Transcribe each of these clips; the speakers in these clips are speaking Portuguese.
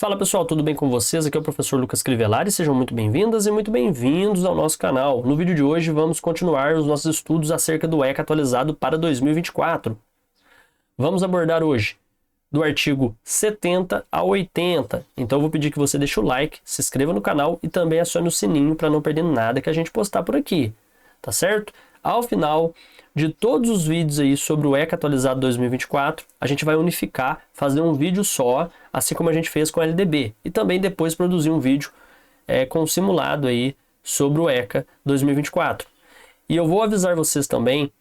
Fala pessoal, tudo bem com vocês? Aqui é o professor Lucas Crivellari, sejam muito bem-vindas e muito bem-vindos ao nosso canal. No vídeo de hoje vamos continuar os nossos estudos acerca do ECA atualizado para 2024. Vamos abordar hoje do artigo 70 a 80, então eu vou pedir que você deixe o like, se inscreva no canal e também acione o sininho para não perder nada que a gente postar por aqui, tá certo? Ao final de todos os vídeos aí sobre o ECA atualizado 2024, a gente vai unificar, fazer um vídeo só, assim como a gente fez com o LDB, e também depois produzir um vídeo com um simulado aí sobre o ECA 2024. E eu vou avisar vocês também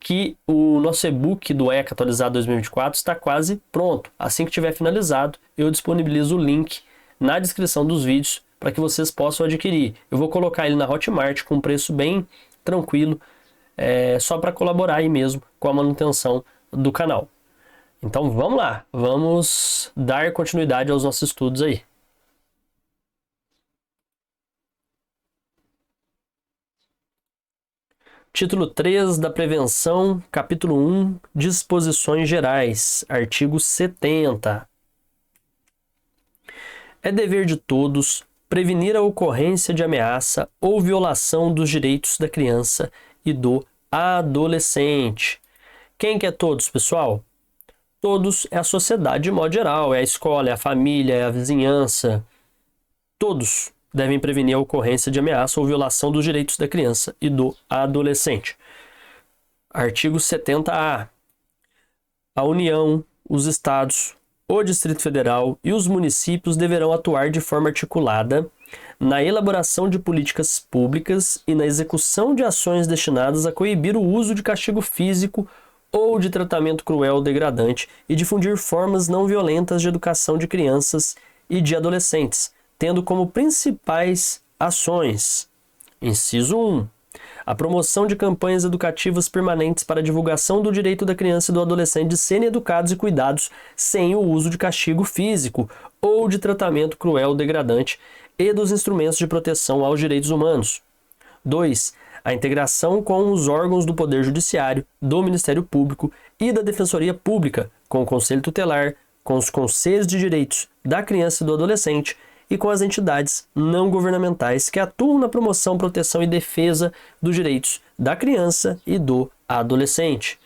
que o nosso e-book do ECA atualizado 2024 está quase pronto. Assim que tiver finalizado, eu disponibilizo o link na descrição dos vídeos para que vocês possam adquirir. Eu vou colocar ele na Hotmart com um preço bem tranquilo, só para colaborar aí mesmo com a manutenção do canal. Então vamos lá, vamos dar continuidade aos nossos estudos aí. Título 3 da Prevenção, capítulo 1, Disposições Gerais, artigo 70. É dever de todos prevenir a ocorrência de ameaça ou violação dos direitos da criança e do adolescente. Quem que é todos, pessoal? Todos é a sociedade de modo geral, é a escola, é a família, é a vizinhança. Todos devem prevenir a ocorrência de ameaça ou violação dos direitos da criança e do adolescente. Artigo 70A. A União, os Estados, o Distrito Federal e os municípios deverão atuar de forma articulada na elaboração de políticas públicas e na execução de ações destinadas a coibir o uso de castigo físico ou de tratamento cruel ou degradante e difundir formas não violentas de educação de crianças e de adolescentes, tendo como principais ações: inciso 1. A promoção de campanhas educativas permanentes para a divulgação do direito da criança e do adolescente de serem educados e cuidados sem o uso de castigo físico ou de tratamento cruel ou degradante e dos instrumentos de proteção aos direitos humanos. 2. A integração com os órgãos do Poder Judiciário, do Ministério Público e da Defensoria Pública, com o Conselho Tutelar, com os Conselhos de Direitos da Criança e do Adolescente e com as entidades não governamentais que atuam na promoção, proteção e defesa dos direitos da criança e do adolescente.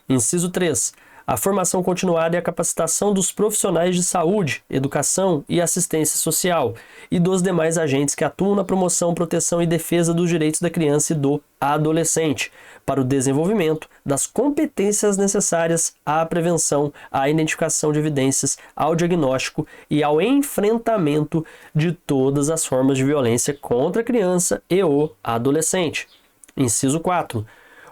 Inciso 3. A formação continuada e a capacitação dos profissionais de saúde, educação e assistência social e dos demais agentes que atuam na promoção, proteção e defesa dos direitos da criança e do adolescente, para o desenvolvimento das competências necessárias à prevenção, à identificação de evidências, ao diagnóstico e ao enfrentamento de todas as formas de violência contra a criança e o adolescente. Inciso 4.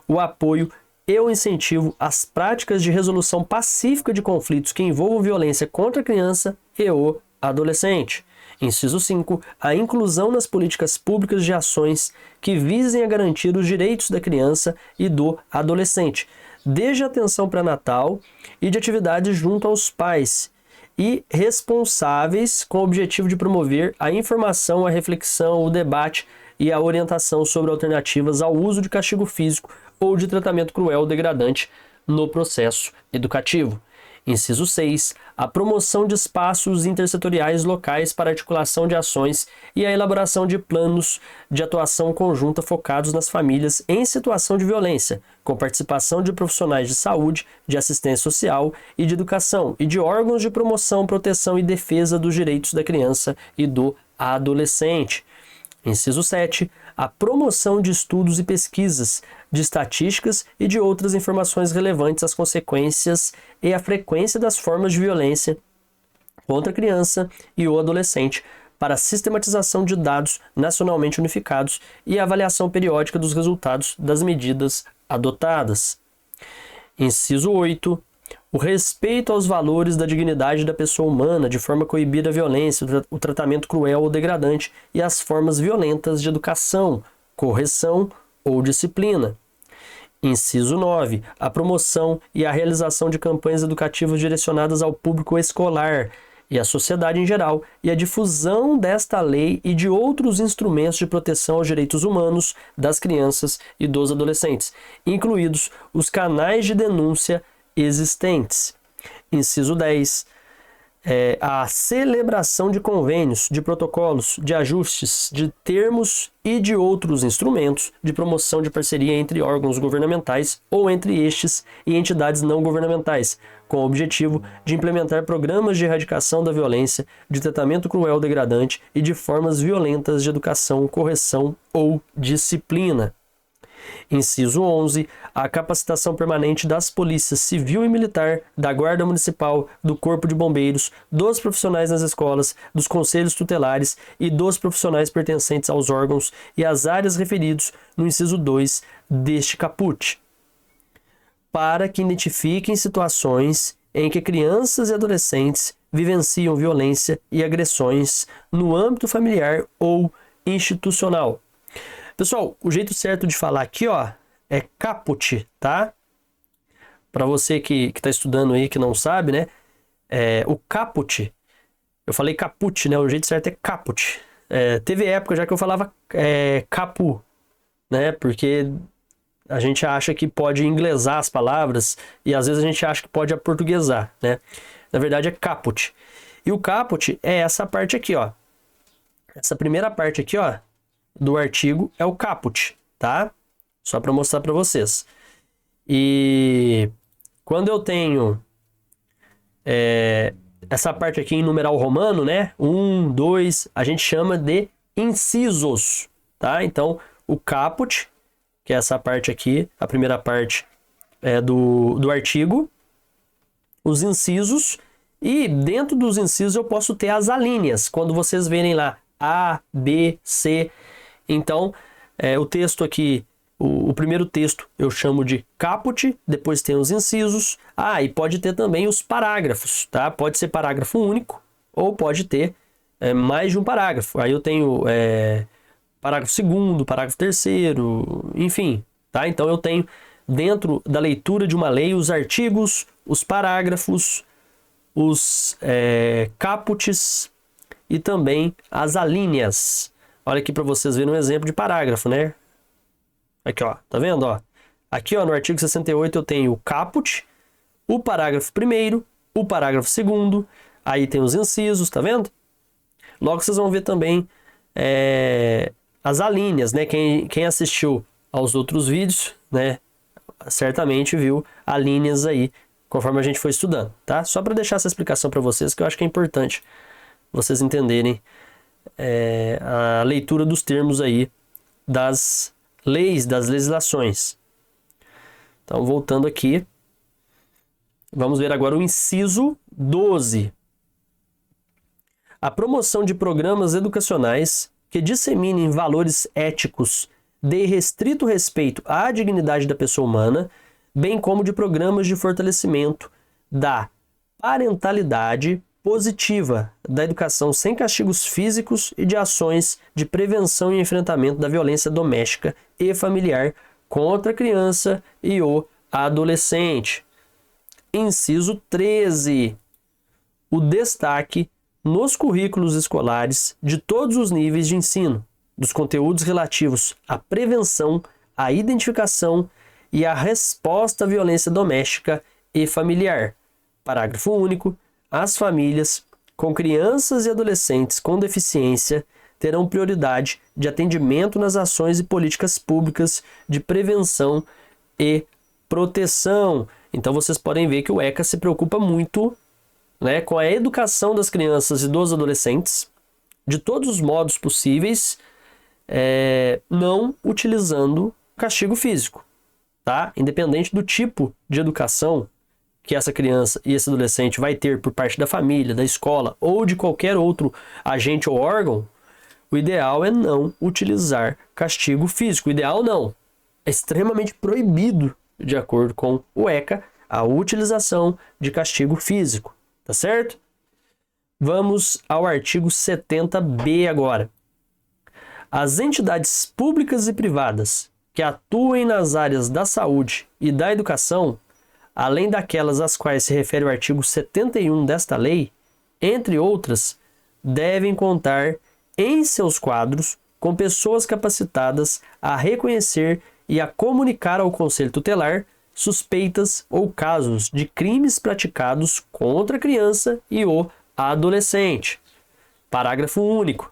O apoio e o incentivo às práticas de resolução pacífica de conflitos que envolvam violência contra a criança e o adolescente. Inciso 5. A inclusão nas políticas públicas de ações que visem a garantir os direitos da criança e do adolescente, desde a atenção pré-natal e de atividades junto aos pais, e responsáveis com o objetivo de promover a informação, a reflexão, o debate e a orientação sobre alternativas ao uso de castigo físico ou de tratamento cruel ou degradante no processo educativo. Inciso 6. A promoção de espaços intersetoriais locais para articulação de ações e a elaboração de planos de atuação conjunta focados nas famílias em situação de violência, com participação de profissionais de saúde, de assistência social e de educação e de órgãos de promoção, proteção e defesa dos direitos da criança e do adolescente. Inciso 7. A promoção de estudos e pesquisas, de estatísticas e de outras informações relevantes às consequências e à frequência das formas de violência contra a criança e o adolescente, para a sistematização de dados nacionalmente unificados e a avaliação periódica dos resultados das medidas adotadas. Inciso 8. O respeito aos valores da dignidade da pessoa humana, de forma a coibir a violência, o tratamento cruel ou degradante e as formas violentas de educação, correção ou disciplina. Inciso 9. A promoção e a realização de campanhas educativas direcionadas ao público escolar e à sociedade em geral, e a difusão desta lei e de outros instrumentos de proteção aos direitos humanos das crianças e dos adolescentes, incluídos os canais de denúncia existentes. Inciso 10. a celebração de convênios, de protocolos, de ajustes, de termos e de outros instrumentos de promoção de parceria entre órgãos governamentais ou entre estes e entidades não governamentais, com o objetivo de implementar programas de erradicação da violência, de tratamento cruel degradante e de formas violentas de educação, correção ou disciplina. Inciso 11. A capacitação permanente das polícias civil e militar, da Guarda Municipal, do Corpo de Bombeiros, dos profissionais nas escolas, dos conselhos tutelares e dos profissionais pertencentes aos órgãos e às áreas referidos no inciso 2 deste caput, para que identifiquem situações em que crianças e adolescentes vivenciam violência e agressões no âmbito familiar ou institucional. Pessoal, o jeito certo de falar aqui, ó, é caput, tá? Para você que tá estudando aí, que não sabe, né? O caput, eu falei caput, né? O jeito certo é caput. Teve época já que eu falava capu, né? Porque a gente acha que pode inglesar as palavras e às vezes a gente acha que pode aportuguesar, né? Na verdade é caput. E o caput é essa parte aqui, ó. Essa primeira parte aqui, ó, do artigo é o caput, tá? Só para mostrar para vocês. E quando eu tenho essa parte aqui em numeral romano, né? 1, 2, a gente chama de incisos, tá? Então, o caput, que é essa parte aqui, a primeira parte do artigo, os incisos, e dentro dos incisos eu posso ter as alíneas, quando vocês verem lá A, B, C. Então, o texto aqui, o primeiro texto eu chamo de caput, depois tem os incisos, e pode ter também os parágrafos, tá? Pode ser parágrafo único, ou pode ter mais de um parágrafo. Aí eu tenho parágrafo segundo, parágrafo terceiro, enfim, tá? Então eu tenho dentro da leitura de uma lei os artigos, os parágrafos, os caputs e também as alíneas. Olha aqui para vocês verem um exemplo de parágrafo, né? Aqui, ó, tá vendo, ó? Aqui, ó, no artigo 68 eu tenho o caput, o parágrafo primeiro, o parágrafo segundo, aí tem os incisos, tá vendo? Logo vocês vão ver também as alíneas, né? Quem assistiu aos outros vídeos, né? Certamente viu alíneas aí, conforme a gente foi estudando, tá? Só para deixar essa explicação para vocês, que eu acho que é importante vocês entenderem a leitura dos termos aí das leis, das legislações. Então, voltando aqui, vamos ver agora o inciso 12. A promoção de programas educacionais que disseminem valores éticos de restrito respeito à dignidade da pessoa humana, bem como de programas de fortalecimento da parentalidade positiva, da educação sem castigos físicos e de ações de prevenção e enfrentamento da violência doméstica e familiar contra a criança e o adolescente. Inciso 13. O destaque nos currículos escolares de todos os níveis de ensino, dos conteúdos relativos à prevenção, à identificação e à resposta à violência doméstica e familiar. Parágrafo único. As famílias com crianças e adolescentes com deficiência terão prioridade de atendimento nas ações e políticas públicas de prevenção e proteção. Então vocês podem ver que o ECA se preocupa muito, né, com a educação das crianças e dos adolescentes, de todos os modos possíveis, não utilizando castigo físico, tá? Independente do tipo de educação que essa criança e esse adolescente vai ter por parte da família, da escola ou de qualquer outro agente ou órgão, o ideal é não utilizar castigo físico. O ideal não. É extremamente proibido, de acordo com o ECA, a utilização de castigo físico. Tá certo? Vamos ao artigo 70B agora. As entidades públicas e privadas que atuem nas áreas da saúde e da educação, além daquelas às quais se refere o artigo 71 desta lei, entre outras, devem contar em seus quadros com pessoas capacitadas a reconhecer e a comunicar ao Conselho Tutelar suspeitas ou casos de crimes praticados contra a criança e o adolescente. Parágrafo único.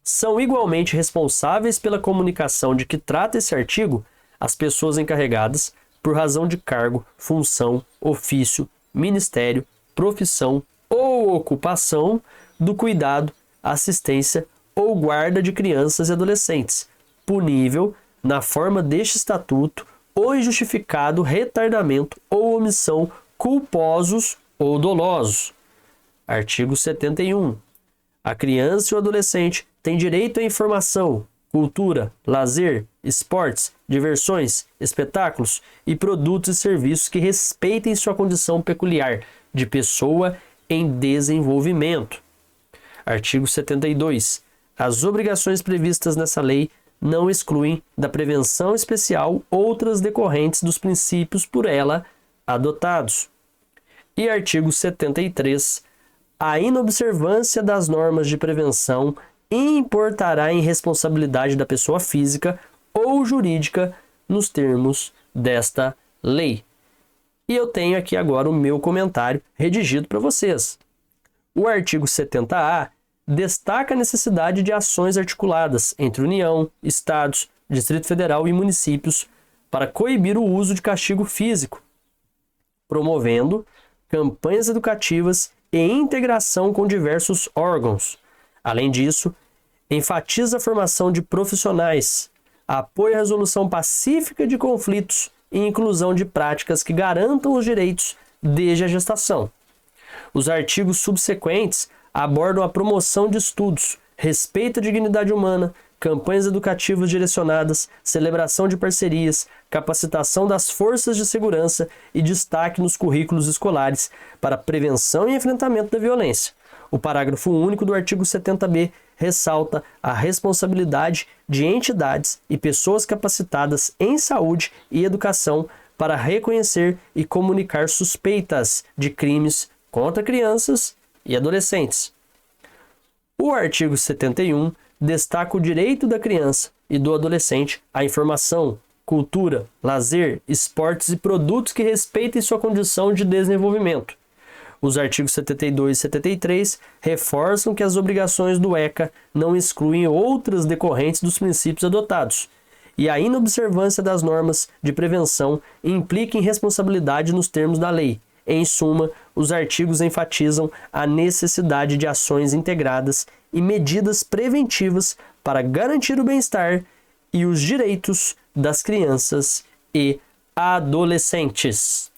São igualmente responsáveis pela comunicação de que trata esse artigo as pessoas encarregadas, por razão de cargo, função, ofício, ministério, profissão ou ocupação, do cuidado, assistência ou guarda de crianças e adolescentes, punível na forma deste estatuto ou injustificado retardamento ou omissão culposos ou dolosos. Artigo 71. A criança e o adolescente têm direito à informação, cultura, lazer, esportes, diversões, espetáculos e produtos e serviços que respeitem sua condição peculiar de pessoa em desenvolvimento. Artigo 72. As obrigações previstas nessa lei não excluem da prevenção especial outras decorrentes dos princípios por ela adotados. E artigo 73. A inobservância das normas de prevenção importará em responsabilidade da pessoa física ou jurídica nos termos desta lei. E eu tenho aqui agora o meu comentário redigido para vocês. O artigo 70A destaca a necessidade de ações articuladas entre União, Estados, Distrito Federal e municípios para coibir o uso de castigo físico, promovendo campanhas educativas e integração com diversos órgãos. Além disso, enfatiza a formação de profissionais, apoio à resolução pacífica de conflitos e inclusão de práticas que garantam os direitos desde a gestação. Os artigos subsequentes abordam a promoção de estudos, respeito à dignidade humana, campanhas educativas direcionadas, celebração de parcerias, capacitação das forças de segurança e destaque nos currículos escolares para prevenção e enfrentamento da violência. O parágrafo único do artigo 70B ressalta a responsabilidade de entidades e pessoas capacitadas em saúde e educação para reconhecer e comunicar suspeitas de crimes contra crianças e adolescentes. O artigo 71 destaca o direito da criança e do adolescente à informação, cultura, lazer, esportes e produtos que respeitem sua condição de desenvolvimento. Os artigos 72 e 73 reforçam que as obrigações do ECA não excluem outras decorrentes dos princípios adotados, e a inobservância das normas de prevenção implica em responsabilidade nos termos da lei. Em suma, os artigos enfatizam a necessidade de ações integradas e medidas preventivas para garantir o bem-estar e os direitos das crianças e adolescentes.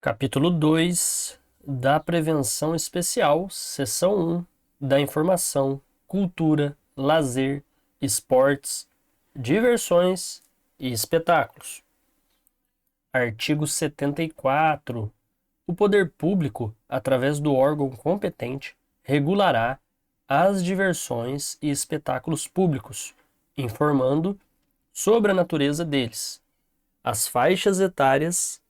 Capítulo 2 da Prevenção Especial, Seção 1, da Informação, Cultura, Lazer, Esportes, Diversões e Espetáculos. Artigo 74. O poder público, através do órgão competente, regulará as diversões e espetáculos públicos, informando sobre a natureza deles, as faixas etárias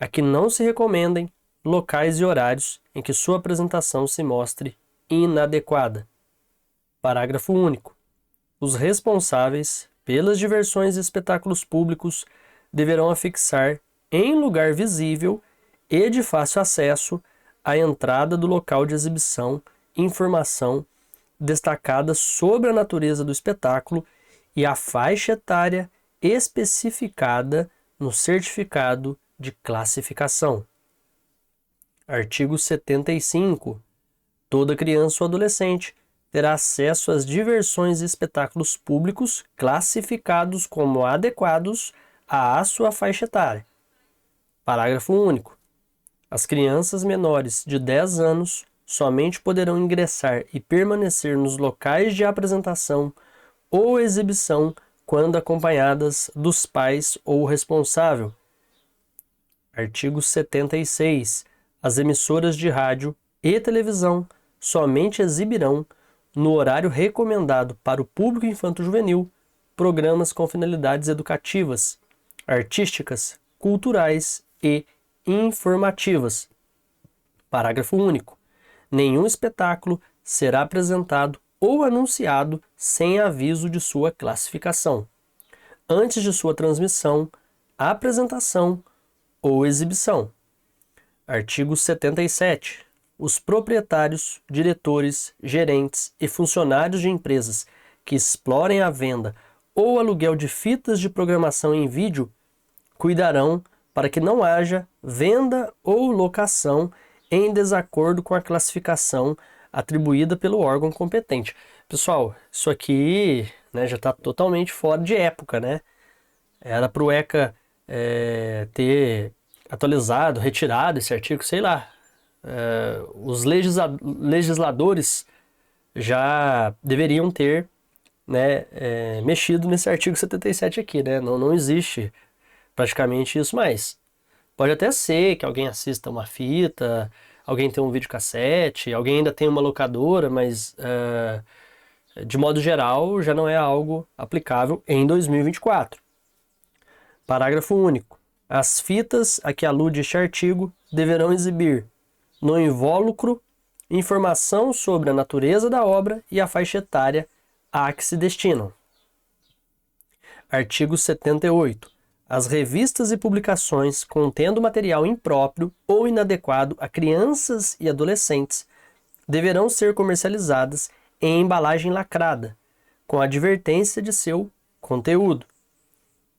a que não se recomendem, locais e horários em que sua apresentação se mostre inadequada. Parágrafo único. Os responsáveis pelas diversões e espetáculos públicos deverão afixar em lugar visível e de fácil acesso à entrada do local de exibição informação destacada sobre a natureza do espetáculo e a faixa etária especificada no certificado de classificação. Artigo 75. Toda criança ou adolescente terá acesso às diversões e espetáculos públicos classificados como adequados à sua faixa etária. Parágrafo único. As crianças menores de 10 anos somente poderão ingressar e permanecer nos locais de apresentação ou exibição quando acompanhadas dos pais ou responsável. Artigo 76. As emissoras de rádio e televisão somente exibirão, no horário recomendado para o público infanto-juvenil, programas com finalidades educativas, artísticas, culturais e informativas. Parágrafo único. Nenhum espetáculo será apresentado ou anunciado sem aviso de sua classificação, antes de sua transmissão, apresentação ou exibição. Artigo 77. Os proprietários, diretores, gerentes e funcionários de empresas que explorem a venda ou aluguel de fitas de programação em vídeo cuidarão para que não haja venda ou locação em desacordo com a classificação atribuída pelo órgão competente. Pessoal, isso aqui, né, já está totalmente fora de época, né? Era para o ECA ter atualizado, retirado esse artigo, sei lá. Os legisladores já deveriam ter, né, mexido nesse artigo 77 aqui, né? Não existe praticamente isso mais. Pode até ser que alguém assista uma fita, alguém tem um videocassete, alguém ainda tem uma locadora, mas de modo geral já não é algo aplicável em 2024. Parágrafo único. As fitas a que alude este artigo deverão exibir no invólucro informação sobre a natureza da obra e a faixa etária a que se destinam. Artigo 78. As revistas e publicações contendo material impróprio ou inadequado a crianças e adolescentes deverão ser comercializadas em embalagem lacrada, com advertência de seu conteúdo.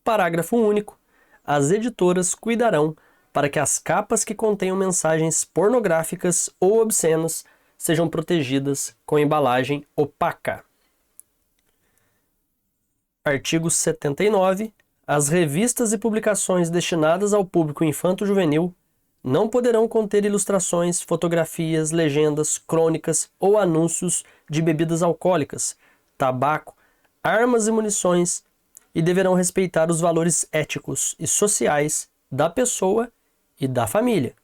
Parágrafo único. As editoras cuidarão para que as capas que contenham mensagens pornográficas ou obscenas sejam protegidas com embalagem opaca. Artigo 79. As revistas e publicações destinadas ao público infanto-juvenil não poderão conter ilustrações, fotografias, legendas, crônicas ou anúncios de bebidas alcoólicas, tabaco, armas e munições e deverão respeitar os valores éticos e sociais da pessoa e da família.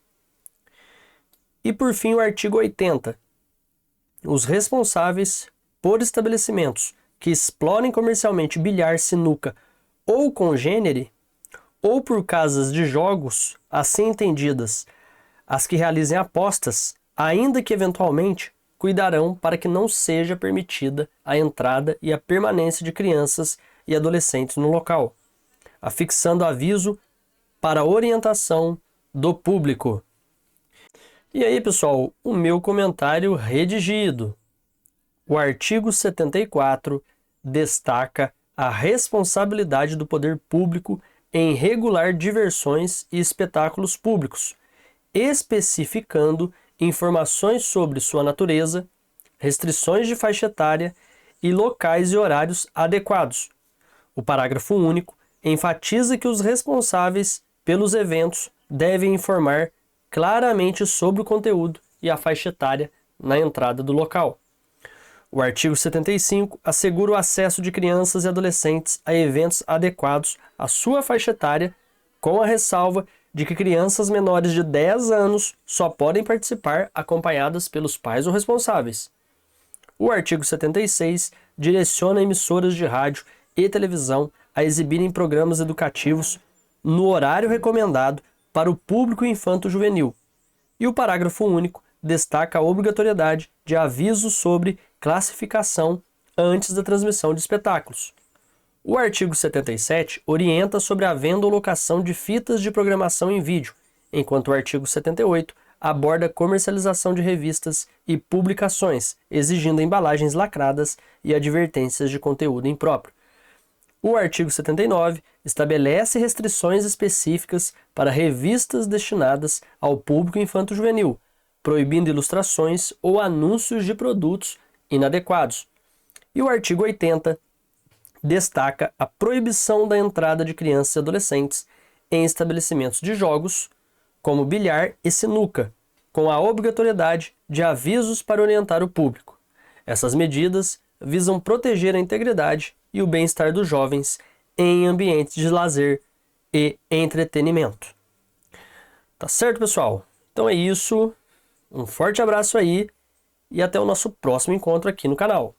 E por fim o artigo 80. Os responsáveis por estabelecimentos que explorem comercialmente bilhar, sinuca ou congênere, ou por casas de jogos, assim entendidas, as que realizem apostas, ainda que eventualmente, cuidarão para que não seja permitida a entrada e a permanência de crianças e adolescentes no local, afixando aviso para orientação do público. E aí, pessoal, o meu comentário redigido. O artigo 74 destaca a responsabilidade do poder público em regular diversões e espetáculos públicos, especificando informações sobre sua natureza, restrições de faixa etária e locais e horários adequados. O parágrafo único enfatiza que os responsáveis pelos eventos devem informar claramente sobre o conteúdo e a faixa etária na entrada do local. O artigo 75 assegura o acesso de crianças e adolescentes a eventos adequados à sua faixa etária, com a ressalva de que crianças menores de 10 anos só podem participar acompanhadas pelos pais ou responsáveis. O artigo 76 direciona emissoras de rádio e televisão a exibirem programas educativos no horário recomendado para o público infanto-juvenil. E o parágrafo único destaca a obrigatoriedade de aviso sobre classificação antes da transmissão de espetáculos. O artigo 77 orienta sobre a venda ou locação de fitas de programação em vídeo, enquanto o artigo 78 aborda a comercialização de revistas e publicações, exigindo embalagens lacradas e advertências de conteúdo impróprio. O artigo 79 estabelece restrições específicas para revistas destinadas ao público infanto-juvenil, proibindo ilustrações ou anúncios de produtos inadequados. E o artigo 80 destaca a proibição da entrada de crianças e adolescentes em estabelecimentos de jogos, como bilhar e sinuca, com a obrigatoriedade de avisos para orientar o público. Essas medidas visam proteger a integridade e o bem-estar dos jovens em ambientes de lazer e entretenimento. Tá certo, pessoal? Então é isso. Um forte abraço aí e até o nosso próximo encontro aqui no canal.